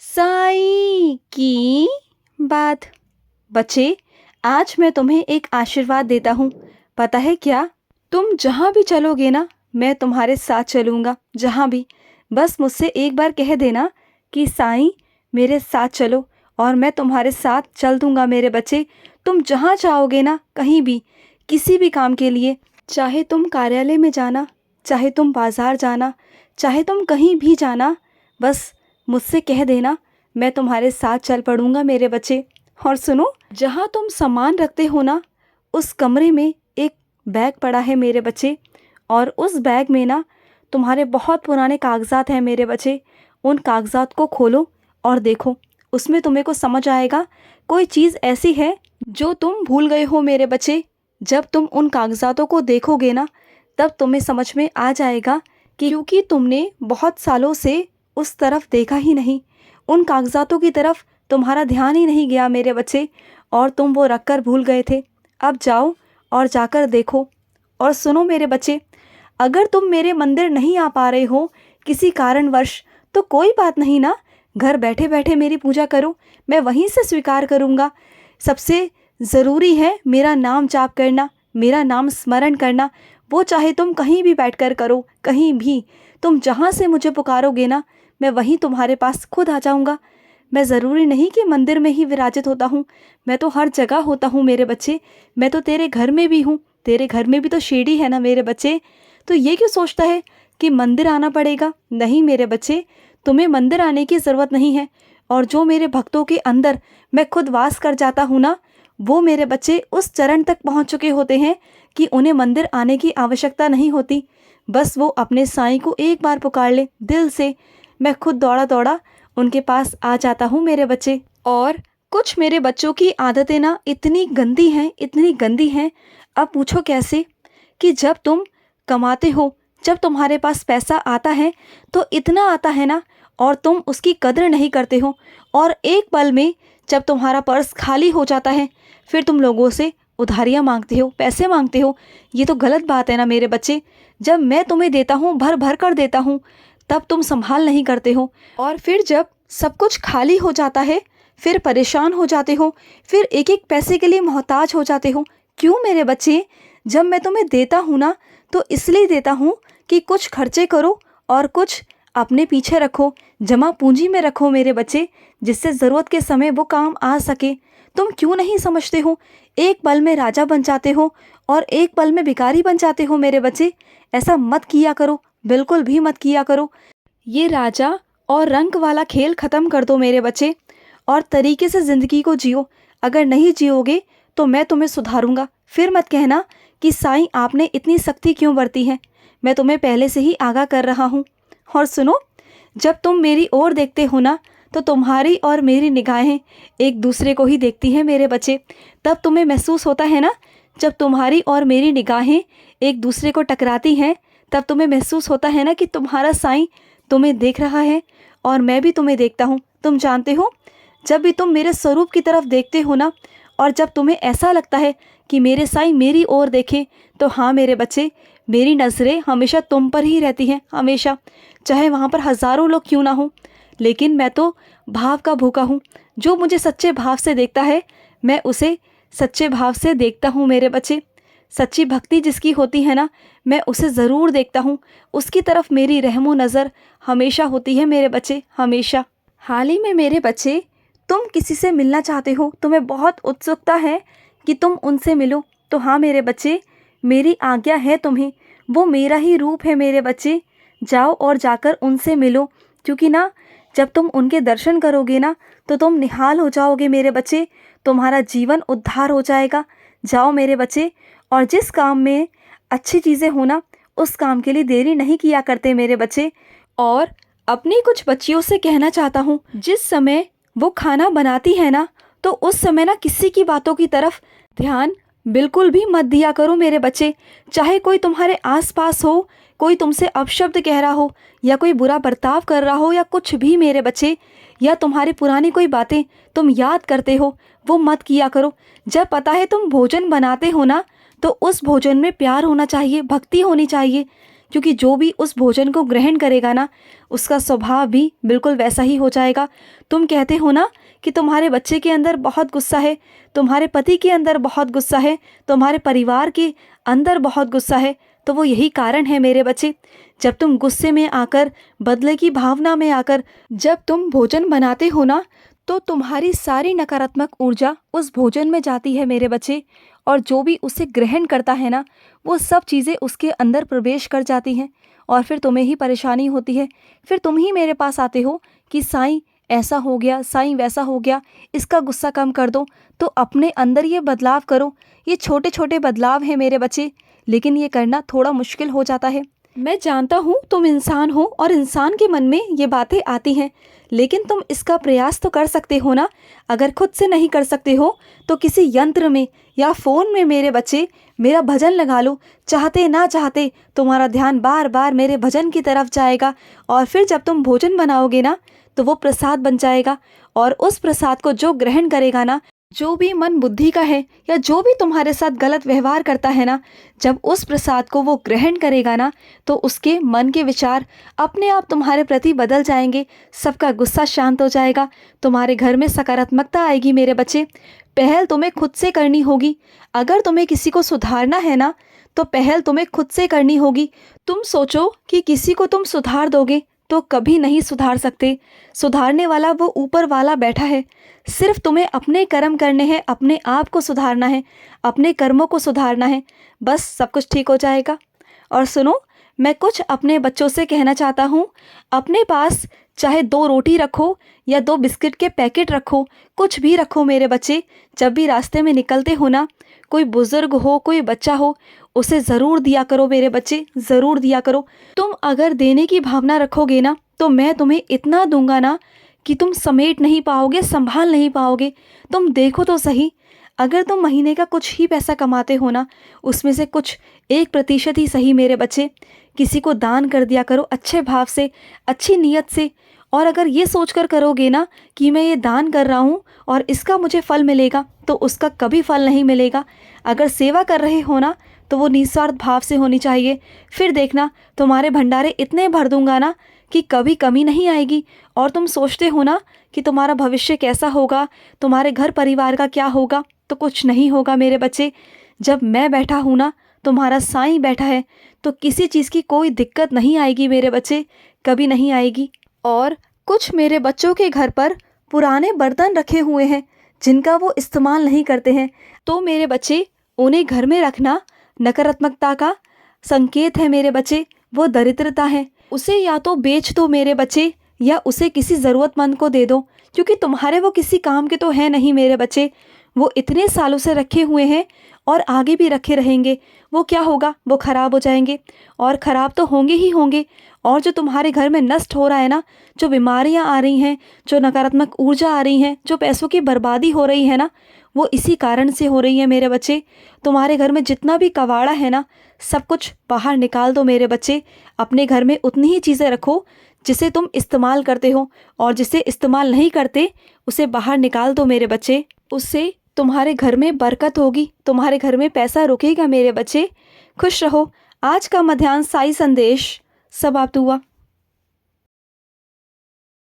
साईं की बात। बच्चे, आज मैं तुम्हें एक आशीर्वाद देता हूँ। पता है क्या? तुम जहाँ भी चलोगे ना, मैं तुम्हारे साथ चलूँगा। जहाँ भी, बस मुझसे एक बार कह देना कि साईं मेरे साथ चलो, और मैं तुम्हारे साथ चल दूँगा मेरे बच्चे। तुम जहाँ चाहोगे ना, कहीं भी, किसी भी काम के लिए, चाहे तुम कार्यालय में जाना, चाहे तुम बाज़ार जाना, चाहे तुम कहीं भी जाना, बस मुझसे कह देना, मैं तुम्हारे साथ चल पड़ूंगा मेरे बच्चे। और सुनो, जहाँ तुम सामान रखते हो ना, उस कमरे में एक बैग पड़ा है मेरे बच्चे, और उस बैग में ना तुम्हारे बहुत पुराने कागजात हैं मेरे बच्चे। उन कागजात को खोलो और देखो, उसमें तुम्हें को समझ आएगा कोई चीज़ ऐसी है जो तुम भूल गए हो मेरे बच्चे। जब तुम उन कागजातों को देखोगे ना, तब तुम्हें समझ में आ जाएगा कि क्योंकि तुमने बहुत सालों से उस तरफ देखा ही नहीं, उन कागजातों की तरफ तुम्हारा ध्यान ही नहीं गया मेरे बच्चे, और तुम वो रख कर भूल गए थे। अब जाओ और जाकर देखो। और सुनो मेरे बच्चे, अगर तुम मेरे मंदिर नहीं आ पा रहे हो किसी कारणवश, तो कोई बात नहीं ना, घर बैठे बैठे मेरी पूजा करो, मैं वहीं से स्वीकार करूँगा। सबसे ज़रूरी है मेरा नाम जाप करना, मेरा नाम स्मरण करना। वो चाहे तुम कहीं भी बैठकर करो, कहीं भी, तुम जहाँ से मुझे पुकारोगे ना, मैं वहीं तुम्हारे पास खुद आ जाऊँगा। मैं ज़रूरी नहीं कि मंदिर में ही विराजित होता हूँ, मैं तो हर जगह होता हूँ मेरे बच्चे। मैं तो तेरे घर में भी हूँ, तेरे घर में भी तो शिरडी है ना मेरे बच्चे। तो ये क्यों सोचता है कि मंदिर आना पड़ेगा? नहीं मेरे बच्चे, तुम्हें मंदिर आने की ज़रूरत नहीं है। और जो मेरे भक्तों के अंदर मैं खुद वास कर जाता हूँ ना, वो मेरे बच्चे उस चरण तक पहुँच चुके होते हैं कि उन्हें मंदिर आने की आवश्यकता नहीं होती। बस वो अपने साईं को एक बार पुकार ले दिल से, मैं खुद दौड़ा दौड़ा उनके पास आ जाता हूँ मेरे बच्चे। और कुछ मेरे बच्चों की आदतें ना इतनी गंदी हैं, इतनी गंदी हैं, अब पूछो कैसे, कि जब तुम कमाते हो, जब तुम्हारे पास पैसा आता है, तो इतना आता है ना, और तुम उसकी कदर नहीं करते हो। और एक पल में जब तुम्हारा पर्स खाली हो जाता है, फिर तुम लोगों से उधारियाँ मांगते हो, पैसे मांगते हो। ये तो गलत बात है ना मेरे बच्चे। जब मैं तुम्हें देता हूँ, भर भर कर देता हूँ, तब तुम संभाल नहीं करते हो। और फिर जब सब कुछ खाली हो जाता है, फिर परेशान हो जाते हो, फिर एक एक पैसे के लिए मोहताज हो जाते हो। क्यों मेरे बच्चे? जब मैं तुम्हें देता हूँ ना, तो इसलिए देता हूँ कि कुछ खर्चे करो और कुछ अपने पीछे रखो, जमा पूंजी में रखो मेरे बच्चे, जिससे ज़रूरत के समय वो काम आ सके। तुम क्यों नहीं समझते हो? एक पल में राजा बन जाते हो और एक पल में भिखारी बन जाते हो मेरे बच्चे। ऐसा मत किया करो, बिल्कुल भी मत किया करो। ये राजा और रंक वाला खेल ख़त्म कर दो मेरे बच्चे, और तरीके से ज़िंदगी को जियो। अगर नहीं जियोगे तो मैं तुम्हें सुधारूंगा। फिर मत कहना कि साईं आपने इतनी सख्ती क्यों बरती है, मैं तुम्हें पहले से ही आगाह कर रहा हूँ। और सुनो, जब तुम मेरी ओर देखते हो ना, तो तुम्हारी और मेरी निगाहें एक दूसरे को ही देखती हैं मेरे बच्चे। तब तुम्हें महसूस होता है ना, जब तुम्हारी और मेरी निगाहें एक दूसरे को टकराती हैं, तब तुम्हें महसूस होता है ना कि तुम्हारा साईं तुम्हें देख रहा है, और मैं भी तुम्हें देखता हूँ। तुम जानते हो, जब भी तुम मेरे स्वरूप की तरफ देखते हो ना, और जब तुम्हें ऐसा लगता है कि मेरे साईं मेरी ओर देखें, तो हाँ मेरे बच्चे, मेरी नज़रें हमेशा तुम पर ही रहती हैं, हमेशा, चाहे वहाँ पर हज़ारों लोग क्यों ना हो। लेकिन मैं तो भाव का भूखा हूँ। जो मुझे सच्चे भाव से देखता है, मैं उसे सच्चे भाव से देखता हूँ मेरे बच्चे। सच्ची भक्ति जिसकी होती है ना, मैं उसे ज़रूर देखता हूँ, उसकी तरफ मेरी रहमो नज़र हमेशा होती है मेरे बच्चे, हमेशा। हाल ही में मेरे बच्चे, तुम किसी से मिलना चाहते हो, तुम्हें बहुत उत्सुकता है कि तुम उनसे मिलो, तो हाँ मेरे बच्चे, मेरी आज्ञा है तुम्हें, वो मेरा ही रूप है मेरे बच्चे। जाओ और जाकर उनसे मिलो, क्योंकि ना, जब तुम उनके दर्शन करोगे ना, तो तुम निहाल हो जाओगे मेरे बच्चे, तुम्हारा जीवन उद्धार हो जाएगा। जाओ मेरे बच्चे, और जिस काम में अच्छी चीज़ें हो ना, उस काम के लिए देरी नहीं किया करते मेरे बच्चे। और अपनी कुछ बच्चियों से कहना चाहता हूँ, जिस समय वो खाना बनाती है ना, तो उस समय ना किसी की बातों की तरफ ध्यान बिल्कुल भी मत दिया करो मेरे बच्चे। चाहे कोई तुम्हारे आसपास हो, कोई तुमसे अपशब्द कह रहा हो, या कोई बुरा बर्ताव कर रहा हो, या कुछ भी मेरे बच्चे, या तुम्हारी पुरानी कोई बातें तुम याद करते हो, वो मत किया करो। जब पता है तुम भोजन बनाते हो ना, तो उस भोजन में प्यार होना चाहिए, भक्ति होनी चाहिए, क्योंकि जो भी उस भोजन को ग्रहण करेगा ना, उसका स्वभाव भी बिल्कुल वैसा ही हो जाएगा। तुम कहते हो ना कि तुम्हारे बच्चे के अंदर बहुत गुस्सा है, तुम्हारे पति के अंदर बहुत गुस्सा है, तुम्हारे परिवार के अंदर बहुत गुस्सा है, तो वो यही कारण है मेरे बच्चे। जब तुम गुस्से में आकर, बदले की भावना में आकर जब तुम भोजन बनाते हो ना, तो तुम्हारी सारी नकारात्मक ऊर्जा उस भोजन में जाती है मेरे बच्चे। और जो भी उसे ग्रहण करता है ना, वो सब चीज़ें उसके अंदर प्रवेश कर जाती हैं और फिर तुम्हें ही परेशानी होती है। फिर तुम ही मेरे पास आते हो कि साईं ऐसा हो गया, साईं वैसा हो गया, इसका गुस्सा कम कर दो। तो अपने अंदर ये बदलाव करो। ये छोटे छोटे बदलाव हैं मेरे बच्चे, लेकिन ये करना थोड़ा मुश्किल हो जाता है। मैं जानता हूँ तुम इंसान हो और इंसान के मन में ये बातें आती हैं, लेकिन तुम इसका प्रयास तो कर सकते हो ना। अगर खुद से नहीं कर सकते हो तो किसी यंत्र में या फ़ोन में मेरे बच्चे मेरा भजन लगा लो। चाहते ना चाहते तुम्हारा ध्यान बार बार मेरे भजन की तरफ जाएगा और फिर जब तुम भोजन बनाओगे ना, तो वो प्रसाद बन जाएगा। और उस प्रसाद को जो ग्रहण करेगा ना, जो भी मन बुद्धि का है या जो भी तुम्हारे साथ गलत व्यवहार करता है ना, जब उस प्रसाद को वो ग्रहण करेगा ना, तो उसके मन के विचार अपने आप तुम्हारे प्रति बदल जाएंगे। सबका गुस्सा शांत हो जाएगा, तुम्हारे घर में सकारात्मकता आएगी मेरे बच्चे। पहल तुम्हें खुद से करनी होगी। अगर तुम्हें किसी को सुधारना है ना, तो पहल तुम्हें खुद से करनी होगी। तुम सोचो कि किसी को तुम सुधार दोगे तो कभी नहीं सुधार सकते। सुधारने वाला वो ऊपर वाला बैठा है। सिर्फ तुम्हें अपने कर्म करने हैं, अपने आप को सुधारना है, अपने कर्मों को सुधारना है, बस सब कुछ ठीक हो जाएगा। और सुनो, मैं कुछ अपने बच्चों से कहना चाहता हूँ। अपने पास चाहे 2 रोटी रखो या 2 बिस्किट के पैकेट रखो, कुछ भी रखो मेरे बच्चे। जब भी रास्ते में निकलते हो ना, कोई बुज़ुर्ग हो, कोई बच्चा हो, उसे ज़रूर दिया करो मेरे बच्चे, ज़रूर दिया करो। तुम अगर देने की भावना रखोगे ना, तो मैं तुम्हें इतना दूंगा ना कि तुम समेट नहीं पाओगे, संभाल नहीं पाओगे। तुम देखो तो सही, अगर तुम महीने का कुछ ही पैसा कमाते हो ना, उसमें से कुछ 1% ही सही मेरे बच्चे किसी को दान कर दिया करो, अच्छे भाव से, अच्छी नीयत से। और अगर ये सोचकर करोगे ना कि मैं ये दान कर रहा हूँ और इसका मुझे फल मिलेगा, तो उसका कभी फल नहीं मिलेगा। अगर सेवा कर रहे हो ना, तो वो निस्वार्थ भाव से होनी चाहिए। फिर देखना, तुम्हारे भंडारे इतने भर दूंगा ना कि कभी कमी नहीं आएगी। और तुम सोचते हो ना कि तुम्हारा भविष्य कैसा होगा, तुम्हारे घर परिवार का क्या होगा, तो कुछ नहीं होगा मेरे बच्चे। जब मैं बैठा हूँ ना, तुम्हारा साईं बैठा है, तो किसी चीज़ की कोई दिक्कत नहीं आएगी मेरे बच्चे, कभी नहीं आएगी। और कुछ मेरे बच्चों के घर पर पुराने बर्तन रखे हुए हैं जिनका वो इस्तेमाल नहीं करते हैं, तो मेरे बच्चे उन्हें घर में रखना नकारात्मकता का संकेत है मेरे बच्चे। वो दरिद्रता है। उसे या तो बेच दो मेरे बच्चे, या उसे किसी ज़रूरतमंद को दे दो, क्योंकि तुम्हारे वो किसी काम के तो है नहीं मेरे बच्चे। वो इतने सालों से रखे हुए हैं और आगे भी रखे रहेंगे। वो क्या होगा, वो ख़राब हो जाएंगे, और ख़राब तो होंगे ही होंगे। और जो तुम्हारे घर में नष्ट हो रहा है ना, जो बीमारियां आ रही हैं, जो नकारात्मक ऊर्जा आ रही हैं, जो पैसों की बर्बादी हो रही है ना, वो इसी कारण से हो रही है मेरे बच्चे। तुम्हारे घर में जितना भी कबाड़ा है ना, सब कुछ बाहर निकाल दो मेरे बच्चे। अपने घर में उतनी ही चीज़ें रखो जिसे तुम इस्तेमाल करते हो, और जिसे इस्तेमाल नहीं करते उसे बाहर निकाल दो मेरे बच्चे। उससे तुम्हारे घर में बरकत होगी, तुम्हारे घर में पैसा रुकेगा मेरे बच्चे। खुश रहो। आज का मध्याह्न साई संदेश समाप्त हुआ।